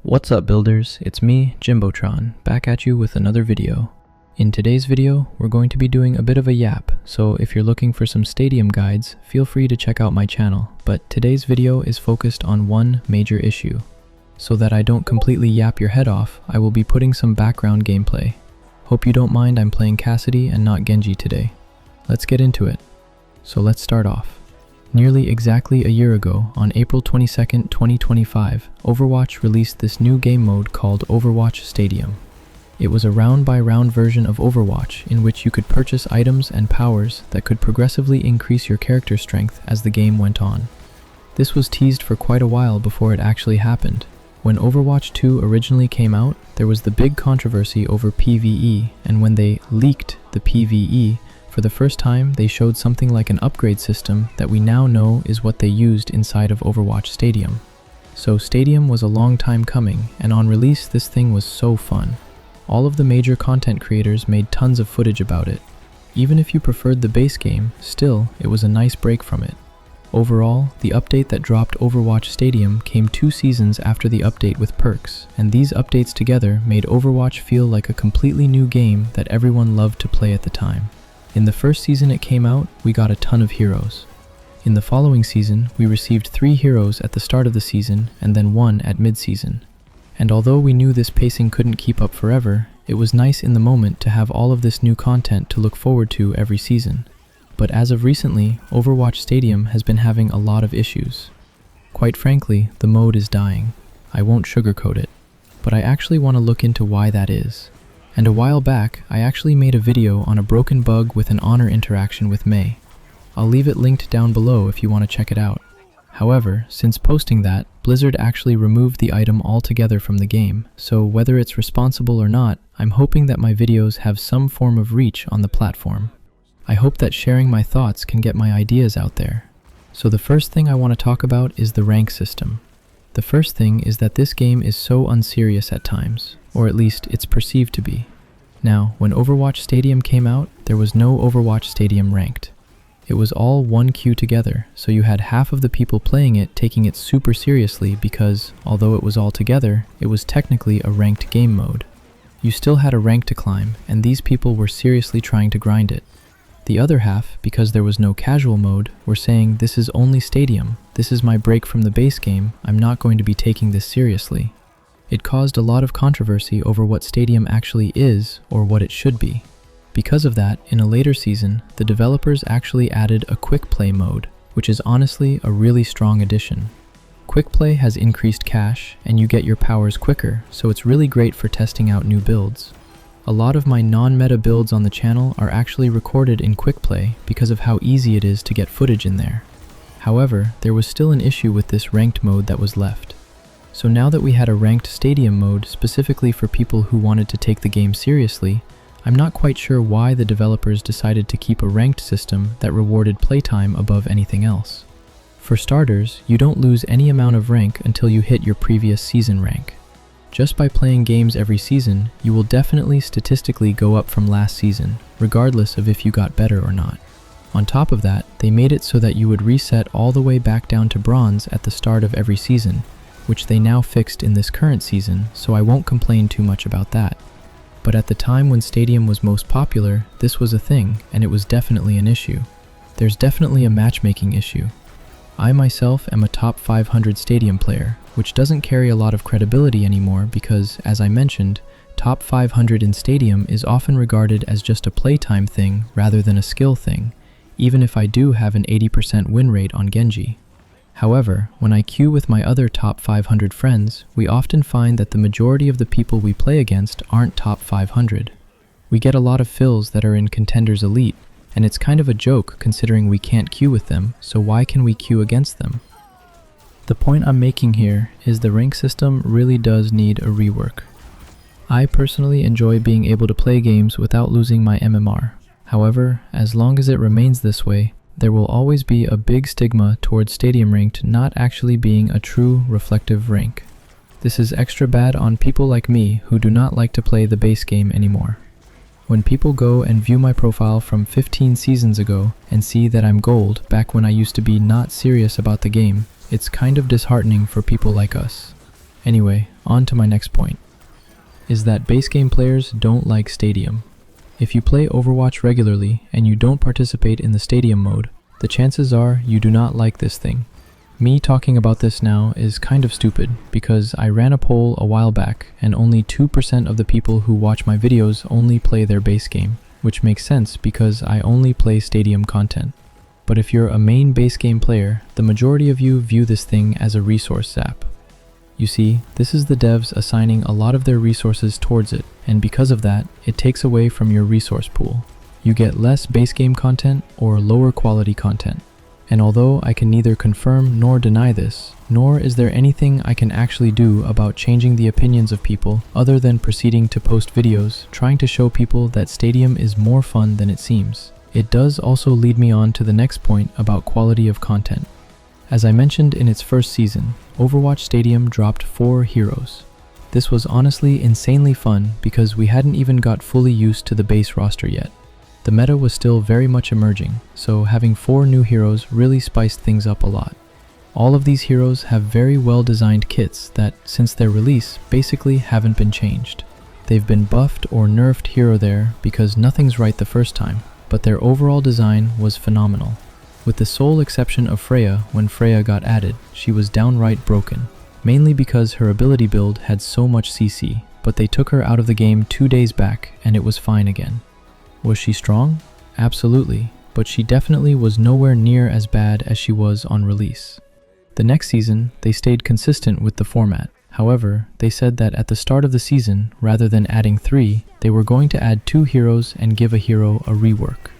What's up builders, it's me, Jimbotron, back at you with another video. In today's video, we're going to be doing a bit of a yap, so if you're looking for some stadium guides, feel free to check out my channel, but today's video is focused on one major issue. So that I don't completely yap your head off, I will be putting some background gameplay. Hope you don't mind I'm playing Cassidy and not Genji today. Let's get into it. So let's start off. Nearly exactly a year ago, on April 22nd, 2025, Overwatch released this new game mode called Overwatch Stadium. It was a round-by-round version of Overwatch in which you could purchase items and powers that could progressively increase your character strength as the game went on. This was teased for quite a while before it actually happened. When Overwatch 2 originally came out, there was the big controversy over PvE, and when they leaked the PvE, for the first time, they showed something like an upgrade system that we now know is what they used inside of Overwatch Stadium. So Stadium was a long time coming, and on release this thing was so fun. All of the major content creators made tons of footage about it. Even if you preferred the base game, still, it was a nice break from it. Overall, the update that dropped Overwatch Stadium came 2 seasons after the update with perks, and these updates together made Overwatch feel like a completely new game that everyone loved to play at the time. In the first season it came out, we got a ton of heroes. In the following season, we received 3 heroes at the start of the season and then 1 at mid-season. And although we knew this pacing couldn't keep up forever, it was nice in the moment to have all of this new content to look forward to every season. But as of recently, Overwatch Stadium has been having a lot of issues. Quite frankly, the mode is dying. I won't sugarcoat it, but I actually want to look into why that is. And a while back, I actually made a video on a broken bug with an honor interaction with Mei. I'll leave it linked down below if you want to check it out. However, since posting that, Blizzard actually removed the item altogether from the game, so whether it's responsible or not, I'm hoping that my videos have some form of reach on the platform. I hope that sharing my thoughts can get my ideas out there. So the first thing I want to talk about is the rank system. The first thing is that this game is so unserious at times, or at least it's perceived to be. Now, when Overwatch Stadium came out, there was no Overwatch Stadium ranked. It was all one queue together, so you had half of the people playing it taking it super seriously because, although it was all together, it was technically a ranked game mode. You still had a rank to climb, and these people were seriously trying to grind it. The other half, because there was no casual mode, were saying, "This is only Stadium, this is my break from the base game, I'm not going to be taking this seriously." It caused a lot of controversy over what Stadium actually is, or what it should be. Because of that, in a later season, the developers actually added a quick play mode, which is honestly a really strong addition. Quick play has increased cash, and you get your powers quicker, so it's really great for testing out new builds. A lot of my non-meta builds on the channel are actually recorded in quick play because of how easy it is to get footage in there. However, there was still an issue with this ranked mode that was left. So now that we had a ranked Stadium mode specifically for people who wanted to take the game seriously, I'm not quite sure why the developers decided to keep a ranked system that rewarded playtime above anything else. For starters, you don't lose any amount of rank until you hit your previous season rank. Just by playing games every season, you will definitely statistically go up from last season, regardless of if you got better or not. On top of that, they made it so that you would reset all the way back down to bronze at the start of every season, which they now fixed in this current season, so I won't complain too much about that. But at the time when Stadium was most popular, this was a thing, and it was definitely an issue. There's definitely a matchmaking issue. I myself am a top 500 Stadium player, which doesn't carry a lot of credibility anymore because, as I mentioned, top 500 in Stadium is often regarded as just a playtime thing rather than a skill thing, even if I do have an 80% win rate on Genji. However, when I queue with my other top 500 friends, we often find that the majority of the people we play against aren't top 500. We get a lot of fills that are in Contenders Elite, and it's kind of a joke considering we can't queue with them, so why can we queue against them? The point I'm making here is the rank system really does need a rework. I personally enjoy being able to play games without losing my MMR. However, as long as it remains this way, there will always be a big stigma towards Stadium ranked not actually being a true reflective rank. This is extra bad on people like me who do not like to play the base game anymore. When people go and view my profile from 15 seasons ago and see that I'm gold back when I used to be not serious about the game, it's kind of disheartening for people like us. Anyway, On to my next point, is that base game players don't like Stadium. If you play Overwatch regularly and you don't participate in the Stadium mode, the chances are you do not like this thing. Me talking about this now is kind of stupid because I ran a poll a while back and only 2% of the people who watch my videos only play their base game, which makes sense because I only play Stadium content. But if you're a main base game player, the majority of you view this thing as a resource zap. You see, this is the devs assigning a lot of their resources towards it, and because of that, it takes away from your resource pool. You get less base game content or lower quality content. And although I can neither confirm nor deny this, nor is there anything I can actually do about changing the opinions of people other than proceeding to post videos trying to show people that Stadium is more fun than it seems, it does also lead me on to the next point about quality of content. As I mentioned in its first season, Overwatch Stadium dropped 4 heroes. This was honestly insanely fun because we hadn't even got fully used to the base roster yet. The meta was still very much emerging, so having 4 new heroes really spiced things up a lot. All of these heroes have very well designed kits that, since their release, basically haven't been changed. They've been buffed or nerfed here or there because nothing's right the first time, but their overall design was phenomenal. With the sole exception of Freya, when Freya got added, she was downright broken, mainly because her ability build had so much CC, but they took her out of the game 2 days back and it was fine again. Was she strong? Absolutely, but she definitely was nowhere near as bad as she was on release. The next season, they stayed consistent with the format. However, they said that at the start of the season, rather than adding 3, they were going to add 2 heroes and give a hero a rework.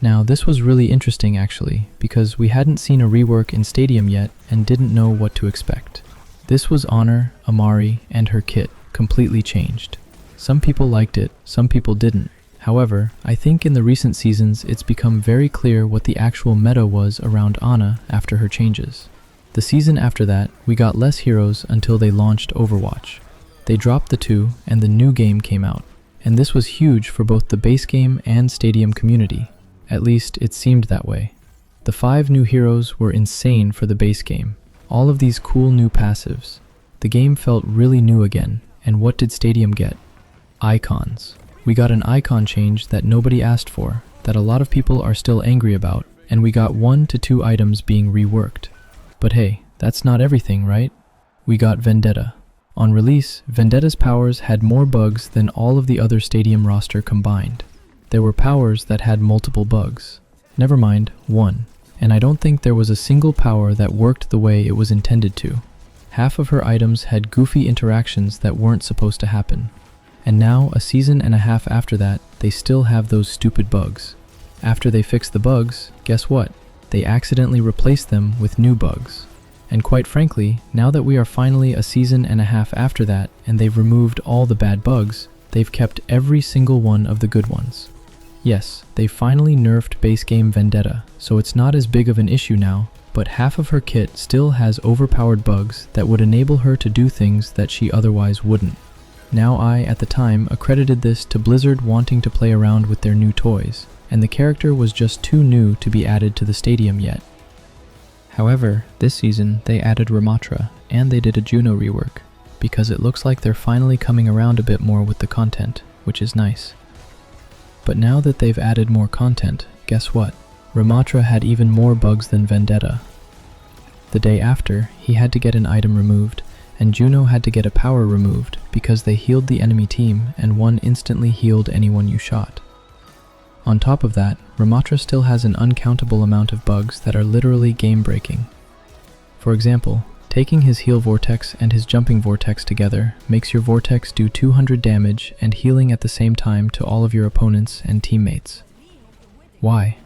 Now, this was really interesting actually, because we hadn't seen a rework in Stadium yet and didn't know what to expect. This was Honor, Amari, and her kit, completely changed. Some people liked it, some people didn't. However, I think in the recent seasons it's become very clear what the actual meta was around Ana after her changes. The season after that, we got less heroes until they launched Overwatch. They dropped the 2 and the new game came out. And this was huge for both the base game and Stadium community. At least it seemed that way. The 5 new heroes were insane for the base game. All of these cool new passives. The game felt really new again. And what did Stadium get? Icons. We got an icon change that nobody asked for, that a lot of people are still angry about, and we got 1 to 2 items being reworked. But hey, that's not everything, right? We got Vendetta. On release, Vendetta's powers had more bugs than all of the other Stadium roster combined. There were powers that had multiple bugs. Never mind, 1. And I don't think there was a single power that worked the way it was intended to. Half of her items had goofy interactions that weren't supposed to happen. And now, a season and a half after that, they still have those stupid bugs. After they fixed the bugs, guess what? They accidentally replaced them with new bugs. And quite frankly, now that we are finally a season and a half after that, and they've removed all the bad bugs, they've kept every single one of the good ones. Yes, they finally nerfed base game Vendetta, so it's not as big of an issue now, but half of her kit still has overpowered bugs that would enable her to do things that she otherwise wouldn't. Now I, at the time, accredited this to Blizzard wanting to play around with their new toys, and the character was just too new to be added to the Stadium yet. However, this season they added Ramatra, and they did a Juno rework, because it looks like they're finally coming around a bit more with the content, which is nice. But now that they've added more content, guess what? Ramatra had even more bugs than Vendetta. The day after, he had to get an item removed, and Juno had to get a power removed because they healed the enemy team and one instantly healed anyone you shot. On top of that, Ramatra still has an uncountable amount of bugs that are literally game-breaking. For example, taking his heal vortex and his jumping vortex together makes your vortex do 200 damage and healing at the same time to all of your opponents and teammates. Why?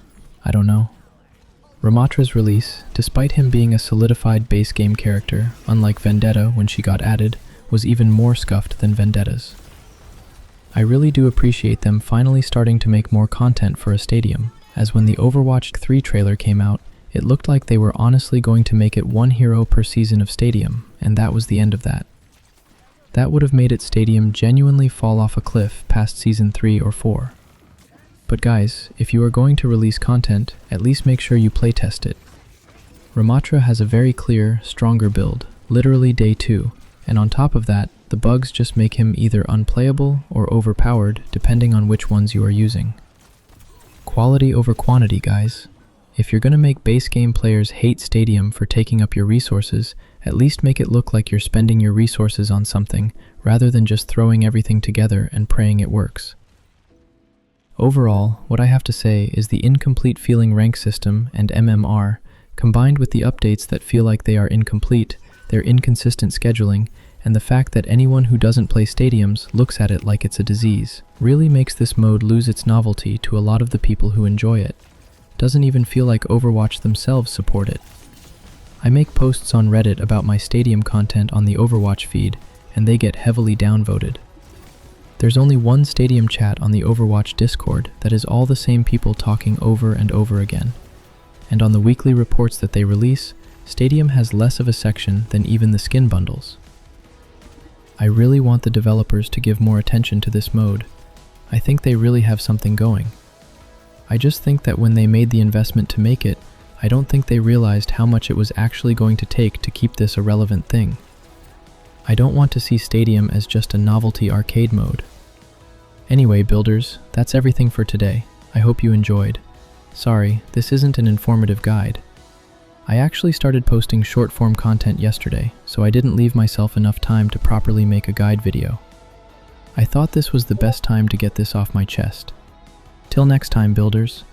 I don't know. Ramatra's release, despite him being a solidified base game character, unlike Vendetta when she got added, was even more scuffed than Vendetta's. I really do appreciate them finally starting to make more content for a Stadium, as when the Overwatch 3 trailer came out, it looked like they were honestly going to make it 1 hero per season of Stadium, and that was the end of that. That would have made it Stadium genuinely fall off a cliff past season 3 or 4. But guys, if you are going to release content, at least make sure you playtest it. Ramatra has a very clear, stronger build, literally day 2, and on top of that, The bugs just make him either unplayable or overpowered, depending on which ones you are using. Quality over quantity, guys. If you're gonna make base game players hate Stadium for taking up your resources, at least make it look like you're spending your resources on something, rather than just throwing everything together and praying it works. Overall, what I have to say is the incomplete feeling rank system and MMR, combined with the updates that feel like they are incomplete, their inconsistent scheduling, and the fact that anyone who doesn't play Stadiums looks at it like it's a disease, really makes this mode lose its novelty to a lot of the people who enjoy it. Doesn't even feel like Overwatch themselves support it. I make posts on Reddit about my Stadium content on the Overwatch feed, and they get heavily downvoted. There's only one Stadium chat on the Overwatch Discord that is all the same people talking over and over again. And on the weekly reports that they release, Stadium has less of a section than even the skin bundles. I really want the developers to give more attention to this mode. I think they really have something going. I just think that when they made the investment to make it, I don't think they realized how much it was actually going to take to keep this a relevant thing. I don't want to see Stadium as just a novelty arcade mode. Anyway, builders, that's everything for today. I hope you enjoyed. Sorry, this isn't an informative guide. I actually started posting short-form content yesterday, so I didn't leave myself enough time to properly make a guide video. I thought this was the best time to get this off my chest. Till next time, builders.